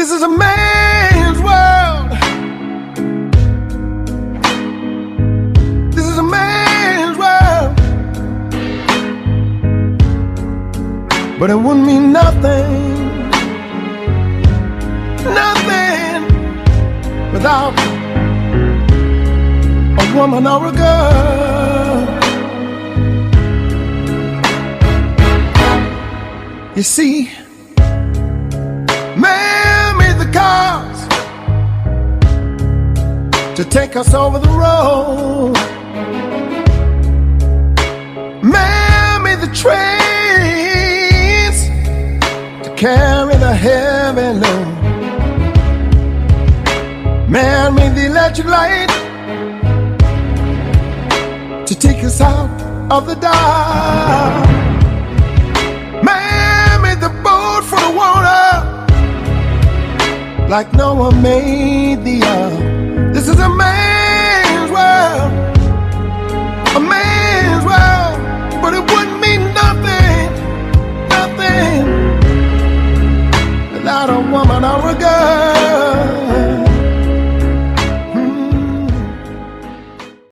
This is a man's world. This is a man's world. But it wouldn't mean nothing, nothing without a woman or a girl. You see, man made the cars to take us over the road. Man made the trains to carry the heavy load. Man made the electric light to take us out of the dark. Man made the boat for the water like Noah made the ark. This is a man's world, a man's world. But it wouldn't mean nothing, nothing without a woman or a girl.